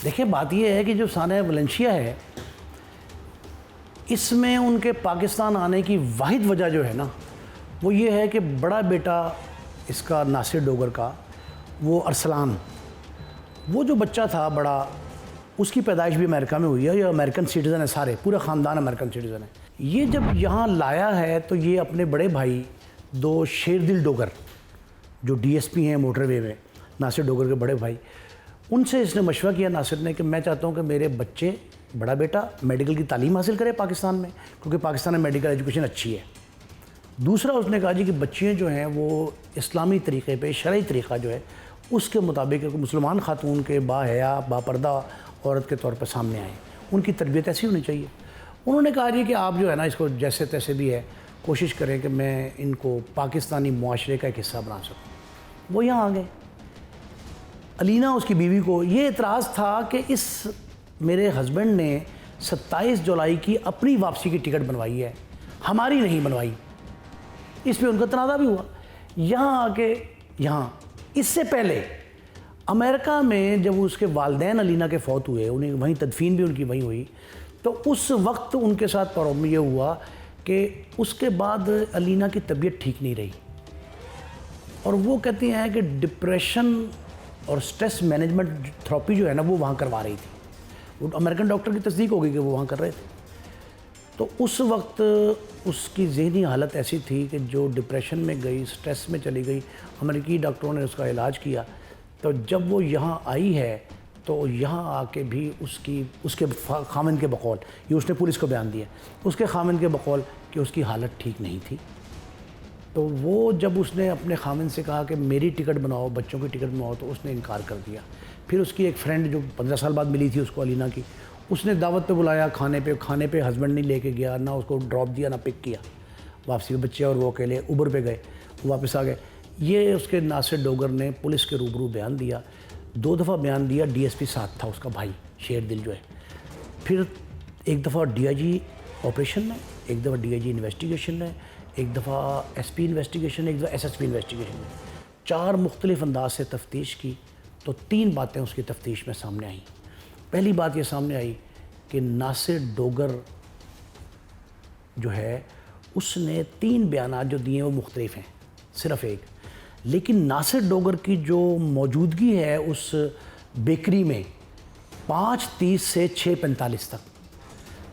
دیکھیں بات یہ ہے کہ جو سانحہ ویلنسیا ہے اس میں ان کے پاکستان آنے کی واحد وجہ جو ہے نا وہ یہ ہے کہ بڑا بیٹا اس کا ناصر ڈوگر کا وہ ارسلان، وہ جو بچہ تھا بڑا، اس کی پیدائش بھی امریکہ میں ہوئی ہے، یہ امریکن سٹیزن ہے، سارے پورا خاندان امریکن سٹیزن ہے۔ یہ جب یہاں لایا ہے تو یہ اپنے بڑے بھائی دو شیردل ڈوگر جو ڈی ایس پی ہیں موٹر وے میں، ناصر ڈوگر کے بڑے بھائی، ان سے اس نے مشورہ کیا ناصر نے کہ میں چاہتا ہوں کہ میرے بچے بڑا بیٹا میڈیکل کی تعلیم حاصل کرے پاکستان میں، کیونکہ پاکستان میں میڈیکل ایجوکیشن اچھی ہے۔ دوسرا اس نے کہا جی کہ بچیاں جو ہیں وہ اسلامی طریقے پہ، شرعی طریقہ جو ہے اس کے مطابق مسلمان خاتون کے با حیا با پردہ عورت کے طور پر سامنے آئیں، ان کی تربیت ایسی ہونی چاہیے۔ انہوں نے کہا جی کہ آپ جو ہے نا اس کو جیسے تیسے بھی ہے کوشش کریں کہ میں ان کو پاکستانی معاشرے کا ایک حصہ بنا سکوں۔ وہ یہاں آ گئے۔ علینا اس کی بیوی کو یہ اعتراض تھا کہ اس میرے ہسبینڈ نے 27 جولائی کی اپنی واپسی کی ٹکٹ بنوائی ہے، ہماری نہیں بنوائی۔ اس پہ ان کا تنازع بھی ہوا۔ یہاں آ کے یہاں اس سے پہلے امریکہ میں جب اس کے والدین علینا کے فوت ہوئے، انہیں وہیں تدفین بھی ان کی وہیں ہوئی، تو اس وقت ان کے ساتھ پرابلم یہ ہوا کہ اس کے بعد علینا کی طبیعت ٹھیک نہیں رہی، اور وہ کہتی ہیں کہ ڈپریشن اور سٹریس مینجمنٹ تھراپی جو ہے نا وہ وہاں کروا رہی تھی۔ وہ امریکن ڈاکٹر کی تصدیق ہو گئی کہ وہ وہاں کر رہے تھے۔ تو اس وقت اس کی ذہنی حالت ایسی تھی کہ جو ڈپریشن میں گئی، سٹریس میں چلی گئی، امریکی ڈاکٹروں نے اس کا علاج کیا۔ تو جب وہ یہاں آئی ہے تو یہاں آ کے بھی اس کے خامند کے بقول، یہ اس نے پولیس کو بیان دیا، اس کے خامند کے بقول کہ اس کی حالت ٹھیک نہیں تھی۔ تو وہ جب اس نے اپنے خامند سے کہا کہ میری ٹکٹ بناؤ، بچوں کی ٹکٹ بناؤ، تو اس نے انکار کر دیا۔ پھر اس کی ایک فرینڈ جو 15 سال بعد ملی تھی اس کو، علینا کی، اس نے دعوت پہ بلایا کھانے پہ ہسبینڈ نہیں لے کے گیا، نہ اس کو ڈراپ دیا نہ پک کیا۔ واپسی بچے اور وہ اکیلے اوبر پہ گئے، واپس آ گئے۔ یہ اس کے ناصر ڈوگر نے پولیس کے روبرو بیان دیا، 2 دفعہ بیان دیا۔ ڈی ایس پی ساتھ تھا اس کا بھائی شیردل جو ہے، پھر ایک دفعہ ڈی آئی جی آپریشن میں، ایک دفعہ ڈی آئی جی انویسٹیگیشن میں، ایک دفعہ ایس پی انویسٹیگیشن، ایک دفعہ ایس ایس پی انویسٹیگیشن میں، 4 مختلف انداز سے تفتیش کی۔ تو 3 باتیں اس کی تفتیش میں سامنے آئیں۔ پہلی بات یہ سامنے آئی کہ ناصر ڈوگر جو ہے اس نے 3 بیانات جو دیے وہ مختلف ہیں، صرف ایک، لیکن ناصر ڈوگر کی جو موجودگی ہے اس بیکری میں 5:30 سے 6:45 تک،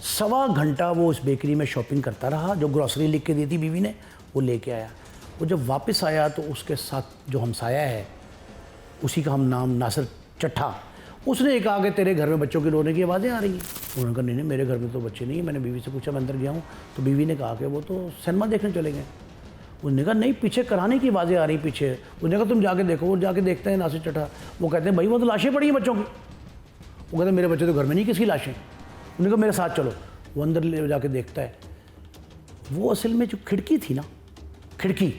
1.25 گھنٹہ وہ اس بیکری میں شاپنگ کرتا رہا۔ جو گروسری لکھ کے دی تھی بیوی نے وہ لے کے آیا۔ وہ جب واپس آیا تو اس کے ساتھ جو ہمسایہ ہے اسی کا ہم نام ناصر چٹھا، اس نے کہا کہ تیرے گھر میں بچوں کے رونے کی آوازیں آ رہی ہیں۔ انہوں نے کہا نہیں میرے گھر میں تو بچے نہیں ہیں۔ میں نے بیوی سے پوچھا، میں اندر گیا ہوں تو بیوی نے کہا کہ وہ تو سنیما دیکھنے چلے گئے۔ انہوں نے کہا نہیں پیچھے کرانے کی آوازیں آ رہی پیچھے۔ انہوں نے کہا تم جا کے دیکھو۔ وہ جا کے دیکھتے ہیں ناصر چٹھا، وہ کہتے ہیں بھائی وہ تو لاشیں پڑی ہیں بچوں کی۔ وہ کہتے ہیں میرے بچے تو گھر میں نہیں، کس کی لاشیں؟ انہوں نے کہا میرے ساتھ چلو۔ وہ اندر لے جا کے دیکھتا ہے، وہ اصل میں جو کھڑکی تھی نا، کھڑکی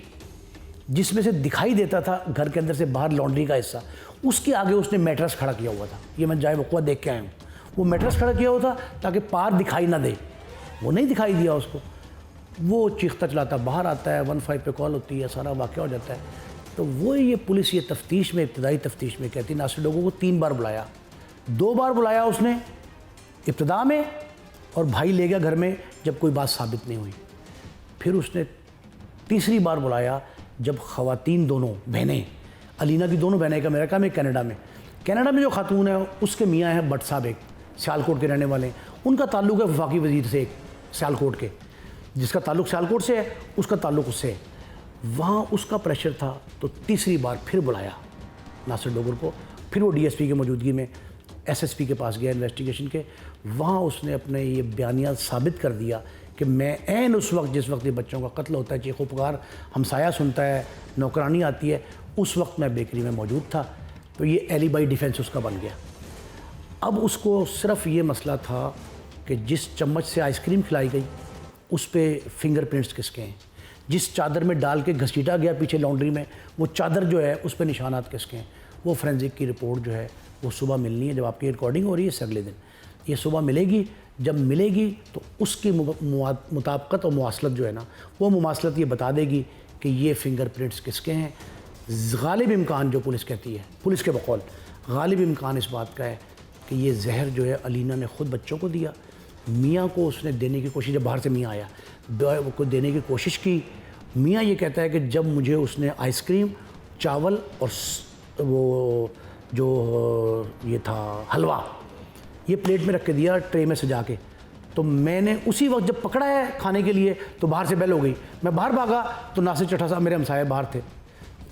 جس میں سے دکھائی دیتا تھا گھر کے اندر سے باہر لانڈری کا حصہ، اس کے آگے اس نے میٹرس کھڑا کیا ہوا تھا۔ یہ میں جائے وقوع دیکھ کے آیا ہوں۔ وہ میٹرس کھڑا کیا ہوا تھا تاکہ پار دکھائی نہ دے، وہ نہیں دکھائی دیا اس کو۔ وہ چیختا چلاتا باہر آتا ہے، 15 پہ کال ہوتی ہے، سارا واقعہ ہو جاتا ہے۔ تو وہ یہ پولیس یہ تفتیش میں، ابتدائی تفتیش میں کہتی ناصر ڈوگر کو 3 بار بلایا، 2 بار بلایا اس نے ابتدا میں، اور بھائی لے گیا گھر میں جب کوئی بات ثابت نہیں ہوئی۔ پھر اس نے تیسری بار بلایا جب خواتین دونوں بہنیں، علینا کی دونوں بہنیں، ایک امریکہ میں ایک کینیڈا میں، کینیڈا میں جو خاتون ہے اس کے میاں ہیں بٹ صاحب، ایک سیالکوٹ کے رہنے والے ہیں، ان کا تعلق ہے وفاقی وزیر سے، ایک سیالکوٹ کے، جس کا تعلق سیالکوٹ سے ہے اس کا تعلق اس سے ہے۔ وہاں اس کا پریشر تھا تو تیسری بار پھر بلایا ناصر ڈوگر کو۔ پھر وہ ڈی ایس پی کی موجودگی میں ایس ایس پی کے پاس گیا انویسٹیگیشن کے، وہاں اس نے اپنے یہ بیانیات ثابت کر دیا کہ میں عین اس وقت جس وقت یہ بچوں کا قتل ہوتا ہے، چیخ و پکار ہمسایہ سنتا ہے، نوکرانی آتی ہے، اس وقت میں بیکری میں موجود تھا۔ تو یہ ایلیبائی ڈیفینس اس کا بن گیا۔ اب اس کو صرف یہ مسئلہ تھا کہ جس چمچ سے آئس کریم کھلائی گئی اس پہ فنگر پرنٹس کس کے ہیں، جس چادر میں ڈال کے گھسیٹا گیا پیچھے لانڈری میں وہ چادر جو ہے اس پہ نشانات کس کے ہیں۔ وہ فورینزک کی رپورٹ جو ہے وہ صبح ملنی ہے، جب آپ کی ریکارڈنگ ہو رہی ہے اس سے اگلے دن یہ صبح ملے گی۔ جب ملے گی تو اس کی مطابقت اور مواصلت جو ہے نا، وہ مماثلت یہ بتا دے گی کہ یہ فنگر پرنٹس کس کے ہیں۔ غالب امکان جو پولیس کہتی ہے، پولیس کے بقول غالب امکان اس بات کا ہے کہ یہ زہر جو ہے علینا نے خود بچوں کو دیا. میاں کو اس نے دینے کی کوشش, جب باہر سے میاں آیا کو دینے کی کوشش کی. میاں یہ کہتا ہے کہ جب مجھے اس نے آئس کریم, چاول اور وہ جو یہ تھا حلوہ, یہ پلیٹ میں رکھ کے دیا ٹرے میں سجا کے, تو میں نے اسی وقت جب پکڑا ہے کھانے کے لیے تو باہر سے بیل ہو گئی. میں باہر بھاگا تو ناصر چٹھا صاحب میرے ہمسائے باہر تھے,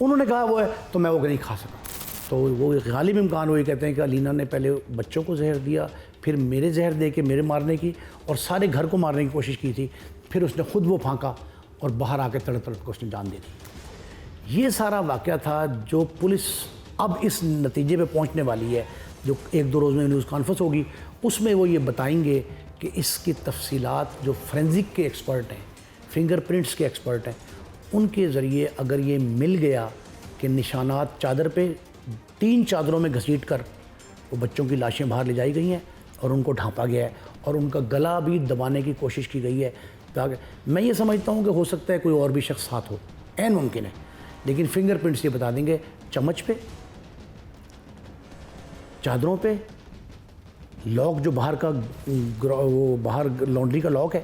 انہوں نے کہا وہ ہے, تو میں وہ نہیں کھا سکا. تو وہ غالب امکان وہ یہ کہتے ہیں کہ علینا نے پہلے بچوں کو زہر دیا, پھر میرے زہر دے کے میرے مارنے کی اور سارے گھر کو مارنے کی کوشش کی تھی, پھر اس نے خود وہ پھانکا اور باہر آ کے تڑپ تڑپ کے اس نے جان دے دی. یہ سارا واقعہ تھا جو پولیس اب اس نتیجے پہ پہنچنے والی ہے, جو 1-2 روز میں نیوز کانفرنس ہوگی اس میں وہ یہ بتائیں گے کہ اس کی تفصیلات جو فورینزک کے ایکسپرٹ ہیں, فنگر پرنٹس کے ایکسپرٹ ہیں, ان کے ذریعے اگر یہ مل گیا کہ نشانات چادر پہ 3 چادروں میں گھسیٹ کر وہ بچوں کی لاشیں باہر لے جائی گئی ہیں اور ان کو ڈھانپا گیا ہے اور ان کا گلا بھی دبانے کی کوشش کی گئی ہے, تاکہ میں یہ سمجھتا ہوں کہ ہو سکتا ہے کوئی اور بھی شخص ساتھ ہو, عین ممکن ہے, لیکن فنگر پرنٹس یہ بتا دیں گے چمچ پہ, چادروں پہ, لاک جو باہر کا وہ باہر لانڈری کا لاک ہے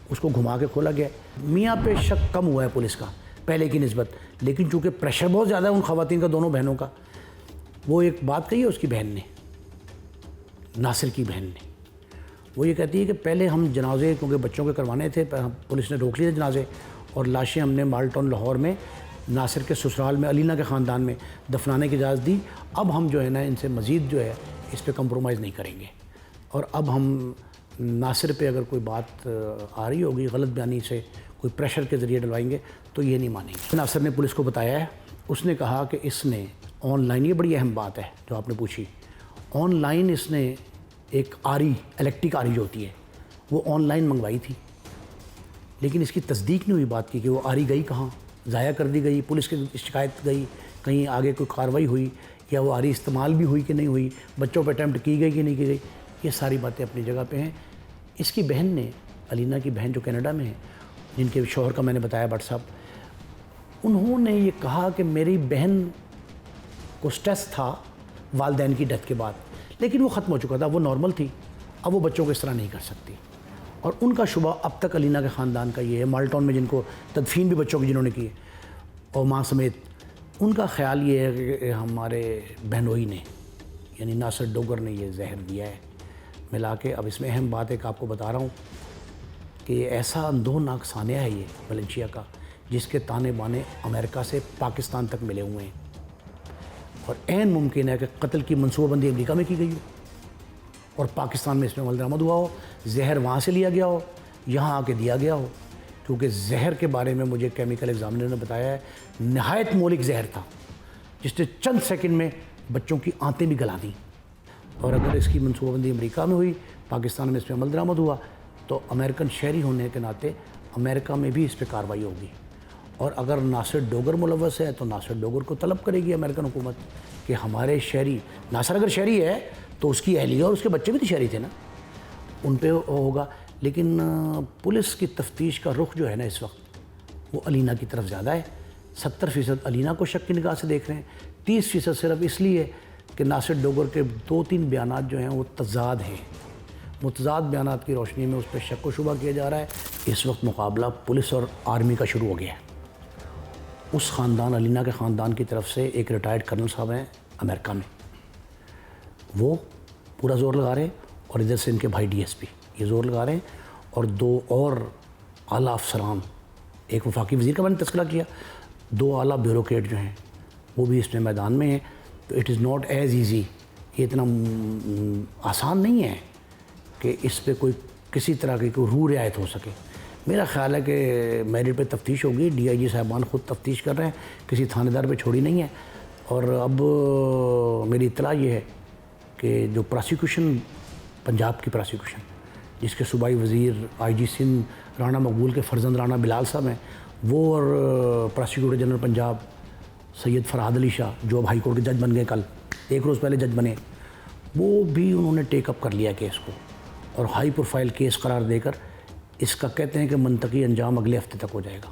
اس کو گھما کے کھولا گیا. میاں پہ شک کم ہوا ہے پولیس کا پہلے کی نسبت, لیکن چونکہ پریشر بہت زیادہ ہے ان خواتین کا, دونوں بہنوں کا. وہ ایک بات کہی ہے اس کی بہن نے, ناصر کی بہن نے, وہ یہ کہتی ہے کہ پہلے ہم جنازے کیونکہ بچوں کے کروانے تھے, پولیس نے روک لیے تھے جنازے, اور لاشیں ہم نے مال ٹاؤن لاہور میں ناصر کے سسرال میں علینا کے خاندان میں دفنانے کی اجازت دی. اب ہم جو ہے نا ان سے مزید جو ہے اس پہ کمپرومائز نہیں کریں گے, اور اب ہم ناصر پہ اگر کوئی بات آ رہی ہوگی غلط بیانی سے, کوئی پریشر کے ذریعے ڈلوائیں گے تو یہ نہیں مانیں گے. ناصر نے پولیس کو بتایا ہے, اس نے کہا کہ اس نے آن لائن, یہ بڑی اہم بات ہے جو آپ نے پوچھی, آن لائن اس نے ایک آری, الیکٹرک آری جو ہوتی ہے وہ آن لائن منگوائی تھی, لیکن اس کی تصدیق نہیں ہوئی بات کی کہ وہ آری گئی کہاں, ضائع کر دی گئی, پولیس کی شکایت گئی, کہیں آگے کوئی کارروائی ہوئی, یا وہ آری استعمال بھی ہوئی کہ نہیں ہوئی, بچوں پہ اٹیمپٹ کی گئی کہ نہیں کی گئی. یہ ساری باتیں اپنی جگہ پہ ہیں. اس کی بہن نے, علینا کی بہن جو کینیڈا میں ہے, جن کے شوہر کا میں نے بتایا بٹ صاحب, انہوں نے یہ کہا کہ میری بہن کو سٹریس تھا والدین کی ڈیتھ کے بعد, لیکن وہ ختم ہو چکا تھا, وہ نارمل تھی, اب وہ بچوں کو اس طرح نہیں کر سکتی. اور ان کا شبہ اب تک علینا کے خاندان کا یہ ہے, مال ٹاؤن میں جن کو تدفین بھی بچوں کی جنہوں نے کی ہے اور ماں سمیت, ان کا خیال یہ ہے کہ ہمارے بہنوئی نے یعنی ناصر ڈوگر نے یہ زہر دیا ہے ملا کے. اب اس میں اہم بات ایک آپ کو بتا رہا ہوں کہ یہ ایسا اندوہناک سانحہ ہے یہ ویلنسیا کا, جس کے تانے بانے امریکہ سے پاکستان تک ملے ہوئے ہیں, اور عین ممکن ہے کہ قتل کی منصوبہ بندی امریکہ میں کی گئی ہو اور پاکستان میں اس میں عمل درآمد ہوا ہو, زہر وہاں سے لیا گیا ہو, یہاں آ کے دیا گیا ہو. کیونکہ زہر کے بارے میں مجھے کیمیکل ایگزامنر نے بتایا ہے نہایت مولک زہر تھا, جس نے چند سیکنڈ میں بچوں کی آنتیں بھی گلا دیں. اور اگر اس کی منصوبہ بندی امریکہ میں ہوئی, پاکستان میں اس پہ عمل درآمد ہوا, تو امریکن شہری ہونے کے ناطے امریکہ میں بھی اس پہ کارروائی ہوگی. اور اگر ناصر ڈوگر ملوث ہے تو ناصر ڈوگر کو طلب کرے گی امریکن حکومت کہ ہمارے شہری, ناصر اگر شہری ہے تو اس کی اہلیہ اور اس کے بچے بھی تو شہری تھے نا, ان پہ ہوگا. لیکن پولیس کی تفتیش کا رخ جو ہے نا اس وقت وہ علینا کی طرف زیادہ ہے. 70% علینا کو شک کی نگاہ سے دیکھ رہے ہیں, 30% صرف اس لیے کہ ناصر ڈوگر کے 2-3 بیانات جو ہیں وہ تضاد ہیں. متضاد بیانات کی روشنی میں اس پہ شک و شبہ کیا جا رہا ہے. اس وقت مقابلہ پولیس اور آرمی کا شروع ہو گیا ہے. اس خاندان, علینا کے خاندان کی طرف سے ایک ریٹائرڈ کرنل صاحب ہیں امریکہ میں, وہ پورا زور لگا رہے ہیں, اور ادھر سے ان کے بھائی DSP یہ زور لگا رہے ہیں, اور 2 اور اعلیٰ افسران, ایک وفاقی وزیر کا میں نے تذکرہ کیا, 2 اعلیٰ بیوروکریٹ جو ہیں وہ بھی اس میں میدان میں ہیں. تو it is not as easy, یہ اتنا آسان نہیں ہے کہ اس پہ کوئی کسی طرح کی کوئی روح رعایت ہو سکے. میرا خیال ہے کہ میرٹ پہ تفتیش ہوگی, DIG صاحبان خود تفتیش کر رہے ہیں, کسی تھانے دار پہ چھوڑی نہیں ہے. اور اب میری اطلاع یہ ہے کہ جو پراسیکیوشن, پنجاب کی پراسیکیوشن, جس کے صوبائی وزیر IG سندھ رانا مقبول کے فرزند رانا بلال صاحب ہیں, وہ اور پراسیکیوٹر جنرل پنجاب سید فرحاد علی شاہ جو اب ہائی کورٹ کے جج بن گئے, کل 1 روز پہلے جج بنے, وہ بھی انہوں نے ٹیک اپ کر لیا کیس کو, اور ہائی پروفائل کیس قرار دے کر اس کا کہتے ہیں کہ منطقی انجام اگلے ہفتے تک ہو جائے گا.